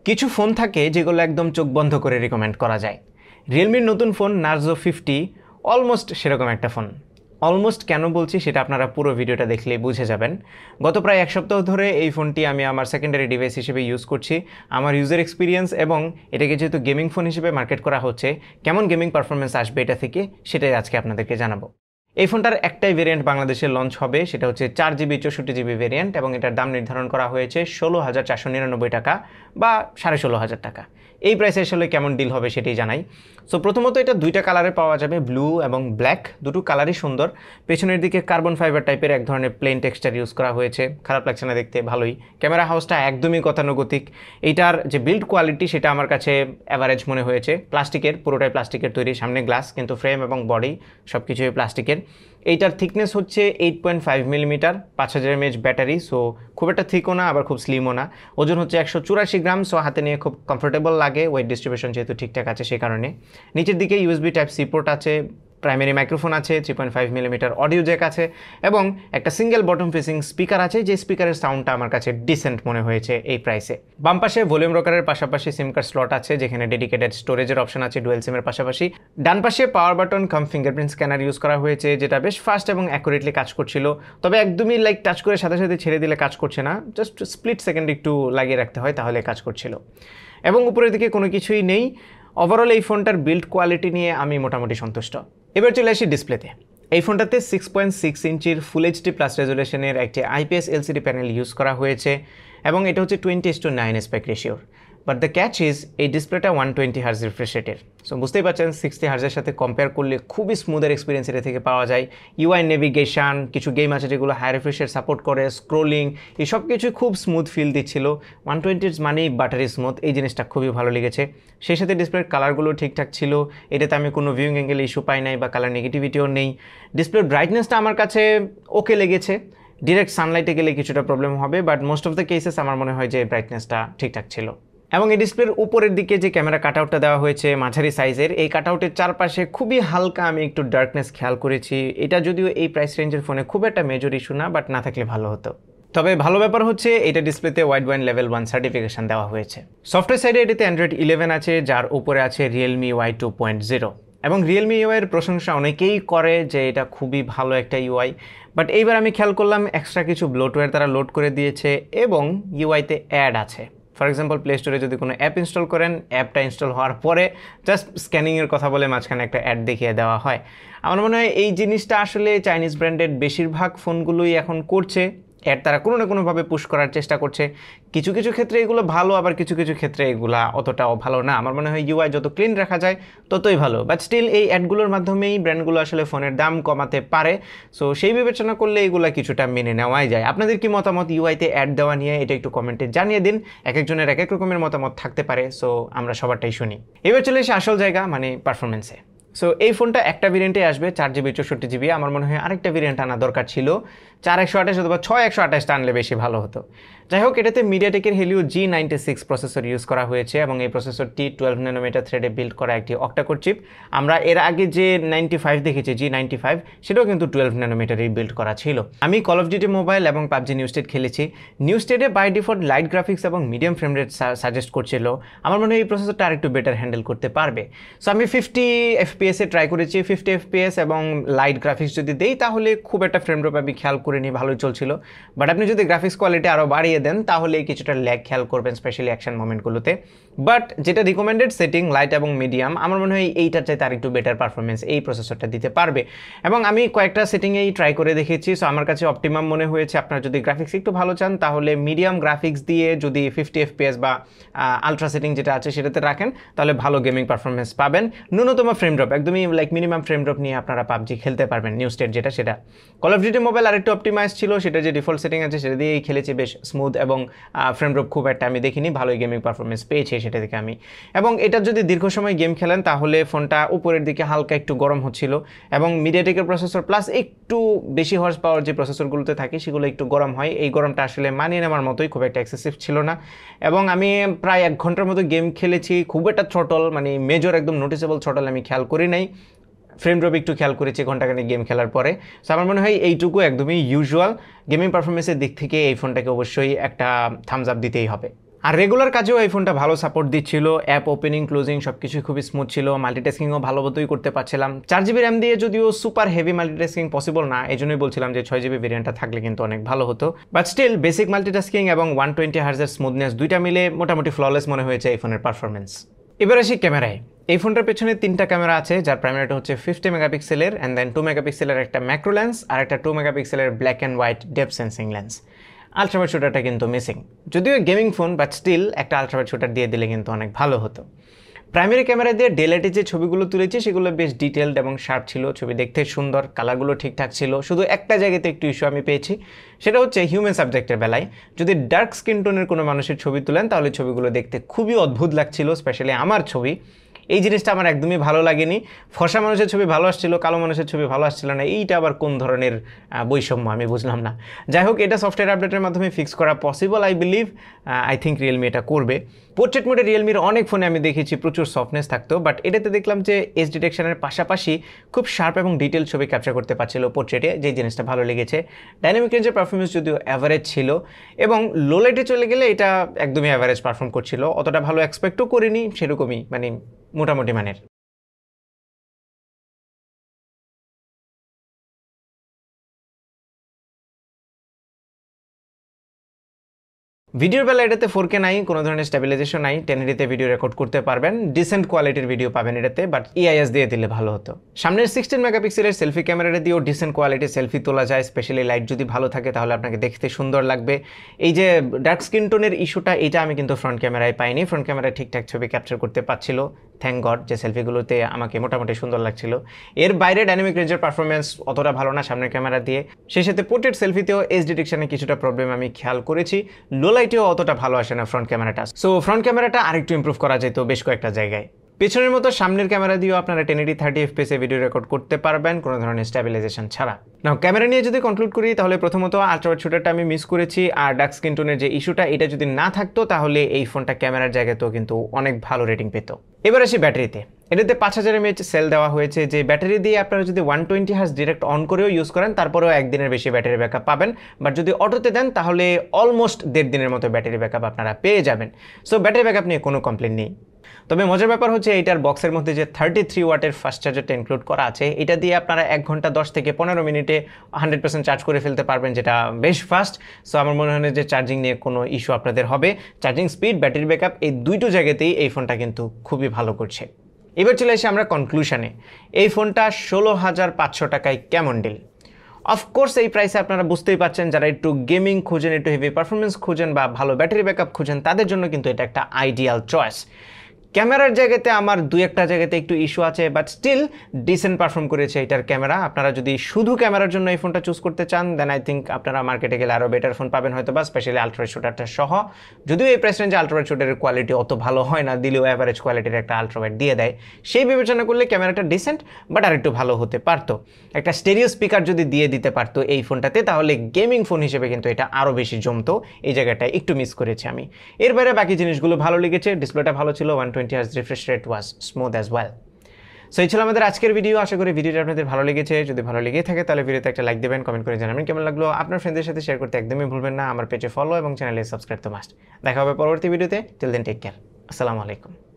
কিছু ফোন থাকে যেগুলো একদম চোখ বন্ধ করে রিকমেন্ড করা যায়। রিয়েলমির নতুন ফোন নার্জো 50 অলমোস্ট সেরকম একটা ফোন। অলমোস্ট কেন বলছি সেটা আপনারা পুরো ভিডিওটা দেখলেই বুঝে যাবেন। গত প্রায় এক সপ্তাহ ধরে এই ফোনটি আমি আমার সেকেন্ডারি ডিভাইস হিসেবে ইউজ করছি। আমার ইউজার এক্সপিরিয়েন্স এবং এটাকে যেহেতু গেমিং ফোন হিসেবে মার্কেট করা হচ্ছে, কেমন গেমিং পারফরমেন্স আসবে এটা থেকে সেটাই আজকে আপনাদেরকে জানাবো। এই ফোনটার একটাই ভেরিয়েন্ট বাংলাদেশে লঞ্চ হবে, সেটা হচ্ছে 4GB 64GB ভেরিয়েন্ট এবং এটার দাম নির্ধারণ করা হয়েছে 16,499 টাকা বা 16,500 টাকা। এই প্রাইসে আসলে কেমন ডিল হবে সেটাই জানাই। সো প্রথমত এটা দুইটা কালারে পাওয়া যাবে, ব্লু এবং ব্ল্যাক, দুটো কালারই সুন্দর। পেছনের দিকে কার্বন ফাইবার টাইপের এক ধরনের প্লেন টেক্সচার ইউজ করা হয়েছে, খারাপ লাগছে না দেখতে, ভালোই। ক্যামেরা হাউসটা একদমই গতানুগতিক। এইটার যে বিল্ড কোয়ালিটি সেটা আমার কাছে অ্যাভারেজ মনে হয়েছে। প্লাস্টিকের, পুরোটাই প্লাস্টিকের তৈরি, সামনে গ্লাস, কিন্তু ফ্রেম এবং বডি সব কিছুই প্লাস্টিকের। এইটার থিকনেস হচ্ছে 8.5 মিলিমিটার, 5000 mAh ব্যাটারি, সো খুব একটা থিকও না আবার খুব স্লিমও না। ওজন হচ্ছে 184 গ্রাম, সো হাতে নিয়ে খুব কমফোর্টেবল লাগে, ওয়েট ডিস্ট্রিবিউশন যেহেতু ঠিকঠাক আছে সেই কারণে। নিচের দিকে USB Type-C পোর্ট আছে, প্রাইমারি মাইক্রোফোন আছে, 3.5 মিলিমিটার অডিও জ্যাক আছে এবং একটা সিঙ্গেল বটম ফেসিং স্পিকার আছে, যে স্পিকারের সাউন্ডটা আমার কাছে ডিসেন্ট মনে হয়েছে এই প্রাইসে। বাম পাশে ভলিউম রকারের পাশাপাশি সিম কার্ড স্লট আছে, যেখানে ডেডিকেটেড স্টোরেজের অপশন আছে ডুয়েল সিমের পাশাপাশি। ডান পাশে পাওয়ার বাটন কাম ফিঙ্গারপ্রিন্ট স্ক্যানার ইউজ করা হয়েছে, যেটা বেশ ফাস্ট এবং অ্যাকুরেটলি কাজ করছিল। তবে একদমই টাচ করে সাথে সাথে ছেড়ে দিলে কাজ করছে না, জাস্ট স্প্লিট সেকেন্ড একটু লাগিয়ে রাখতে হয়, তাহলে কাজ করছিল। এবং উপরের দিকে কোনো কিছুই নেই। ওভারঅল এই ফোনটার বিল্ড কোয়ালিটি নিয়ে আমি মোটামুটি সন্তুষ্ট। এবার চলে আসি ডিসপ্লেতে। এই ফোনটাতে 6.6 ইঞ্চির ফুল এইচডি প্লাস রেজুলেশনের একটি IPS LCD প্যানেল ইউজ করা হয়েছে এবং এটা হচ্ছে 20:9 অ্যাসপেক্ট রেশিওর। বাট দ্য ক্যাচ ইজ এই ডিসপ্লেটা 120 হার্জ রিফ্রেশ রেটের। সো বুঝতেই পারছেন 60 হার্জের সাথে কম্পেয়ার করলে খুবই স্মুথের এক্সপিরিয়েন্স এটা থেকে পাওয়া যায়। UI নেভিগেশন, কিছু গেম আছে যেগুলো হাই রিফ্রেশের সাপোর্ট করে, স্ক্রোলিং, এই সব কিছুই খুব স্মুথ ফিল দিচ্ছিল। 120 মানেই বাটারি স্মুথ, এই জিনিসটা খুবই ভালো লেগেছে। সেই সাথে ডিসপ্লের কালারগুলো ঠিকঠাক ছিল, এটাতে আমি কোনো ভিউইং অ্যাঙ্গেল ইস্যু পাই নাই বা কালার নেগেটিভিটিও নেই। ডিসপ্লের ব্রাইটনেসটা আমার কাছে ওকে লেগেছে। ডিরেক্ট সানলাইটে গেলে কিছুটা প্রবলেম হবে, but most of the cases আমার মনে হয় যে ব্রাইটনেসটা ঠিকঠাক ছিল। এবং এই ডিসপ্লের উপরের দিকে যে ক্যামেরা কাটআউটটা দেওয়া হয়েছে মাঝারি সাইজের, এই কাটআউটের চারপাশে খুবই হালকা আমি একটু ডার্কনেস খেয়াল করেছি। এটা যদিও এই প্রাইস রেঞ্জের ফোনে খুব একটা মেজর ইস্যু না, বাট না থাকলে ভালো হতো। তবে ভালো ব্যাপার হচ্ছে এটা ডিসপ্লেতে ওয়াইড ওয়াইন লেভেল 1 সার্টিফিকেশন দেওয়া হয়েছে। সফটওয়্যার সাইডে এটিতে Android 11 আছে, যার উপরে আছে Realme UI 2.0 এবং Realme UI এর প্রশংসা অনেকেই করে যে এটা খুবই ভালো একটা UI। বাট এইবার আমি খেয়াল করলাম এক্সট্রা কিছু ব্লোটওয়্যার তারা লোড করে দিয়েছে এবং ইউআইতে অ্যাড আছে। ফর এক্সাম্পল, প্লে স্টোরে যদি কোনো অ্যাপ ইনস্টল করেন, অ্যাপটা ইনস্টল হওয়ার পরে জাস্ট স্ক্যানিংয়ের কথা বলে মাঝখানে একটা অ্যাড দেখিয়ে দেওয়া হয়। আমার মনে হয় এই জিনিসটা আসলে চাইনিজ ব্র্যান্ডেড বেশিরভাগ ফোনগুলোই এখন করছে। অ্যাড তারা কোনো না কোনোভাবে পুশ করার চেষ্টা করছে। কিছু কিছু ক্ষেত্রে এগুলো ভালো, আবার কিছু কিছু ক্ষেত্রে এগুলা অতটাও ভালো না। আমার মনে হয় ইউআই যত ক্লিন রাখা যায় ততই ভালো। বাট স্টিল এই অ্যাডগুলোর মাধ্যমেই ব্র্যান্ডগুলো আসলে ফোনের দাম কমাতে পারে। সো সেই বিবেচনা করলে এগুলো কিছুটা মেনে নেওয়াই যায়। আপনাদের কি মতামত ইউআইতে অ্যাড দেওয়া নিয়ে, এটা একটু কমেন্টে জানিয়ে দিন। এক একজনের এক এক রকমের মতামত থাকতে পারে, সো আমরা সবারটাই শুনি। এবার চলে এসে আসল জায়গা, মানে পারফরমেন্সে। সো এই ফোনটা একটা ভেরিয়েন্টে আসবে 4GB 64GB। আমার মনে হয় আরেকটা ভেরিয়েন্ট আনা দরকার ছিল, 4128 অথবা 6128 আনলে বেশি ভালো হতো। যাই হোক, এটাতে মিডিয়াটেকের হেলিও G96 প্রসেসর ইউজ করা হয়েছে এবং এই প্রসেসরটি 12 ন্যানোমিটার থ্রেডে বিল্ড করা একটি অক্টাকোর চিপ। আমরা এর আগে যে 95 দেখেছি G95, সেটাও কিন্তু 12 ন্যানোমিটারেই বিল্ড করা ছিল। আমি কল অফ ডিউটি মোবাইল এবং পাবজি নিউ স্টেট খেলেছি। নিউ স্টেটে বাই ডিফল্ট লাইট গ্রাফিক্স এবং মিডিয়াম ফ্রেম রেট সাজেস্ট করছিল। আমার মনে হয় এই প্রসেসরটা আরেকটু বেটার হ্যান্ডেল করতে পারবে। সো আমি 50 FPS-এ ট্রাই করেছি। 50 FPS এবং লাইট গ্রাফিক্স যদি দেই তাহলে খুব একটা ফ্রেম ড্রপ আমি খেয়াল করিনি, ভালোই চলছিল। বাট আপনি যদি গ্রাফিক্স কোয়ালিটি আরও বাড়িয়ে দেন তাহলে কিছুটা ল্যাগ খেয়াল করবেন, স্পেশালি অ্যাকশন মোমেন্টগুলোতে। বাট যেটা রিকমেন্ডেড সেটিং লাইট এবং মিডিয়াম, আমার মনে হয় এইটার চাইতে আরেকটু বেটার পারফরমেন্স এই প্রসেসরটা দিতে পারবে। এবং আমি কয়েকটা সেটিংয়েই ট্রাই করে দেখেছি, সো আমার কাছে অপটিমাম মনে হয়েছে। আপনারা যদি গ্রাফিক্স একটু ভালো চান তাহলে মিডিয়াম গ্রাফিক্স দিয়ে যদি 50 FPS বা আলট্রা সেটিং যেটা আছে সেটাতে রাখেন তাহলে ভালো গেমিং পারফরমেন্স পাবেন। ন্যূনতম ফ্রেম ড্রপ, একদমই মিনিমাম ফ্রেম ড্রপ নিয়ে আপনারা পাবজি খেলতে পারবেন। নিউ স্টেট যেটা, সেটা কল অফ ডিউটি মোবাইল আরেকটু অপটিমাইজ ছিল, সেটা যে ডিফল্ট সেটিং আছে সেটা দিয়েই খেলেছি, বেশ স্মুথ এবং ফ্রেম ড্রপ খুব একটা আমি দেখিনি, ভালোই গেমিং পারফরমেন্স পেয়েছি সেটা থেকে আমি। এবং এটা যদি দীর্ঘ সময় গেম খেলেন তাহলে ফোনটা উপরের দিকে হালকা একটু গরম হচ্ছিল এবং মিডিয়াটেকের প্রসেসর প্লাস একটু বেশি হর্স পাওয়ার যে প্রসেসরগুলোতে থাকে সেগুলো একটু গরম হয়। এই গরমটা আসলে মানিয়ে নেওয়ার মতোই, খুব একটা এক্সেসিভ ছিল না। এবং আমি প্রায় 1 ঘন্টার মতো গেম খেলেছি, খুব একটা থ্রটল, মানে মেজর একদম নোটিসেবল থ্রটল আমি খেয়াল করি নাই। ফ্রেম ড্রপ একটু খেয়াল করেছি ঘন্টাখানেক গেম খেলার পরে। সো আমার মনে হয় এইটুকু একদমই ইউজুয়াল। গেমিং পারফরমেন্সের দিক থেকে এই ফোনটাকে অবশ্যই একটা থামস আপ দিতেই হবে। আর রেগুলার কাজেও এই ফোনটা ভালো সাপোর্ট দিচ্ছিল, অ্যাপ ওপেনিং ক্লোজিং সব কিছুই খুবই স্মুথ ছিল, মাল্টিটাস্কিংও ভালো মতোই করতে পারছিলাম। 4GB র্যাম দিয়ে যদিও সুপার হেভি মাল্টিটাস্কিং পসিবল না, এই জন্যই বলছিলাম যে 6GB ভেরিয়েন্টটা থাকলে কিন্তু অনেক ভালো হতো, বাট স্টিল বেসিক মাল্টিটাস্কিং এবং 120 Hz স্মুথনেস দুইটা মিলে মোটামুটি ফ্ললেস মনে হয়েছে এই ফোনের পারফরমেন্স। এবার আসি ক্যামেরায়। এই ফোনটার পেছনে 3টা ক্যামেরা আছে, যার প্রাইমারিটা হচ্ছে 50 মেগাপিক্সেলের অ্যান্ড দেন 2 মেগাপিক্সেলের একটা ম্যাক্রো লেন্স আর একটা 2 মেগাপিক্সেলের black and white depth sensing lens. Ultrawide শুটারটা কিন্তু মিসিং, যদিও গেমিং ফোন বাট স্টিল একটা আলট্রাওয়াইড শুটার দিয়ে দিলে কিন্তু অনেক ভালো হতো। প্রাইমারি ক্যামেরা দিয়ে ডেলাইটে যে ছবিগুলো তুলেছি সেগুলো বেশ ডিটেলড এবং শার্প ছিল, ছবি দেখতে সুন্দর, কালারগুলো ঠিকঠাক ছিল। শুধু একটা জায়গাতে একটু ইস্যু আমি পেয়েছি, সেটা হচ্ছে হিউম্যান সাবজেক্টের বেলায় যদি ডার্ক স্কিন টোনের কোনো মানুষের ছবি তুলেন তাহলে ছবিগুলো দেখতে খুবই অদ্ভুত লাগছিল, স্পেশালি আমার ছবি। এই জিনিসটা আমার একদমই ভালো লাগেনি। ফর্সা মানুষের ছবি ভালো আসছিল, কালো মানুষের ছবি ভালো আসছিল না, এইটা আবার কোন ধরনের বৈষম্য আমি বুঝলাম না। যাই হোক, এটা সফটওয়্যার আপডেটের মাধ্যমে ফিক্স করা possible, I believe. I think Realme এটা করবে। পোর্ট্রেট মোডে রিয়েলমির অনেক ফোনে আমি দেখেছি প্রচুর সফটনেস থাকতো, বাট এটাতে দেখলাম যে এজ ডিটেকশনের পাশাপাশি খুব শার্প এবং ডিটেল ছবি ক্যাপচার করতে পারছিল পোর্ট্রেটে, যে জিনিসটা ভালো লেগেছে। ডাইনামিক রেঞ্জের পারফরমেন্স যদিও অ্যাভারেজ ছিল, এবং লো লাইটে চলে গেলে এটা একদমই অ্যাভারেজ পারফর্ম করছিল, অতটা ভালো এক্সপেক্টও করিনি, সেরকমই মানে মোটামুটি মানের। ভিডিওর বেলা এটাতে 4K নাই, কোনো ধরনের স্টেবিলাইজেশন নাই, 1080তে ভিডিও রেকর্ড করতে পারবেন, ডিসেন্ট কোয়ালিটির ভিডিও পাবেন এটাতে, বাট ইআইএস দিয়ে দিলে ভালো হতো। সামনের 16 মেগাপিক্সেলের সেলফি ক্যামেরাটা দিয়েও ডিসেন্ট কোয়ালিটির সেলফি তোলা যায়, স্পেশালি লাইট যদি ভালো থাকে তাহলে আপনাকে দেখতে সুন্দর লাগবে। এই যে ডার্ক স্কিন টোনের ইস্যুটা, এটা আমি কিন্তু ফ্রন্ট ক্যামেরায় পাইনি, ফ্রন্ট ক্যামেরায় ঠিকঠাক ছবি ক্যাপচার করতে পারছিল, থ্যাংক গড, যে সেলফিগুলোতে আমাকে মোটামুটি সুন্দর লাগছিল। এর বাইরে ডাইনামিক রেঞ্জের পারফরমেন্স অতটা ভালো না সামনের ক্যামেরা দিয়ে, সেই সাথে পোর্ট্রেট সেলফিতেও এজ ডিটেকশনে কিছুটা প্রবলেম আমি খেয়াল করেছি, লো লাইটেও অতটা ভালো আসে না ফ্রন্ট ক্যামেরাটা। সো ফ্রন্ট ক্যামেরাটা আরেকটু ইমপ্রুভ করা যেত বেশ কয়েকটা জায়গায়। পেছনের মতো সামনের ক্যামেরা দিয়েও আপনারা 1080 30 FPS এ ভিডিও রেকর্ড করতে পারবেন কোনো ধরনের স্টেবিলাইজেশন ছাড়া। নাও ক্যামেরা নিয়ে যদি কনক্লুড করি তাহলে প্রথমত আলট্রাওয়াইড শুটারটা আমি মিস করেছি, আর ডার্ক স্কিন টোনের যে ইস্যুটা এটা যদি না থাকতো তাহলে এই ফোনটা ক্যামেরার জায়গাতেও কিন্তু অনেক ভালো রেটিং পেত। এবার আসি ব্যাটারিতে। এটাতে 5000 mAh সেল দেওয়া হয়েছে, যে ব্যাটারি দিয়ে আপনারা যদি 120 Hz ডিরেক্ট অন করেও ইউজ করেন তারপরেও একদিনের বেশি ব্যাটারি ব্যাকআপ পাবেন, বাট যদি অটোতে দেন তাহলে অলমোস্ট 1.5 দিনের মতো ব্যাটারি ব্যাকআপ আপনারা পেয়ে যাবেন। সো ব্যাটারি ব্যাকআপ নিয়ে কোনো কমপ্লেন নেই। তবে মজার ব্যাপার হচ্ছে এইটার বক্সের মধ্যে যে 33 ওয়াটের ফাস্ট চার্জারটা ইনক্লুড করা আছে, এটা দিয়ে আপনারা 1 ঘন্টা 10 থেকে 15 মিনিটে 100% চার্জ করে ফেলতে পারবেন, যেটা বেশ ফাস্ট। সো আমার মনে হয় যে চার্জিং নিয়ে কোনো ইস্যু আপনাদের হবে। চার্জিং স্পিড, ব্যাটারি ব্যাকআপ এই দুটো জায়গাতেই এই ফোনটা কিন্তু খুবই ভালো করছে। এবার চলে এসে আমরা কনক্লুশনে। এই ফোনটা 16,500 টাকায় কেমন ডিল? অফকোর্স এই প্রাইসে আপনারা বুঝতেই পারছেন, যারা একটু গেমিং খুঁজেন, একটু হেভি পারফরমেন্স খুঁজেন বা ভালো ব্যাটারি ব্যাকআপ খুঁজেন, তাদের জন্য কিন্তু এটা একটা আইডিয়াল চয়েস। ক্যামেরার জায়গাতে আমার দুই একটা জায়গাতে একটু ইস্যু আছে, বাট স্টিল ডিসেন্ট পারফর্ম করেছে এটার ক্যামেরা। আপনারা যদি শুধু ক্যামেরার জন্য এই ফোনটা চুজ করতে চান দেন আই থিঙ্ক আপনারা মার্কেটে গেলে আরও বেটার ফোন পাবেন হয়তো, বা স্পেশালি আলট্রাওয়াইড শুটারটা সহ। যদিও এই প্রাইস রেঞ্জে আলট্রাওয়াইড শুটারের কোয়ালিটি অত ভালো হয় না, দিলেও অ্যাভারেজ কোয়ালিটির একটা আলট্রাওয়াইড দিয়ে দেয়, সেই বিবেচনা করলে ক্যামেরাটা ডিসেন্ট, বাট আর একটু ভালো হতে পারতো। একটা স্টেরিও স্পিকার যদি দিয়ে দিতে পারতো এই ফোনটাতে তাহলে গেমিং ফোন হিসেবে কিন্তু এটা আরও বেশি জমতো, এই জায়গাটায় একটু মিস করেছি আমি। এর বাইরে বাকি জিনিসগুলো ভালো লেগেছে, ডিসপ্লেটা ভালো ছিল, 120 Hz refresh rate was smooth as well. So এই ছিল আমাদের আজকের ভিডিও। আশা করি ভিডিওটা আপনাদের ভালো লেগেছে। যদি ভালো লেগে থাকে তাহলে ভিডিওতে একটা লাইক দেবেন, কমেন্ট করে জানাবেন কেমন লাগলো। আপনার ফ্রেন্ডদের সাথে শেয়ার করতে একদমই ভুলবেন না। আমার পেজে ফলো এবং চ্যানেলে সাবস্ক্রাইব তো মাস্ট। দেখা হবে পরবর্তী ভিডিওতে। Till then take care. আসসালামু আলাইকুম।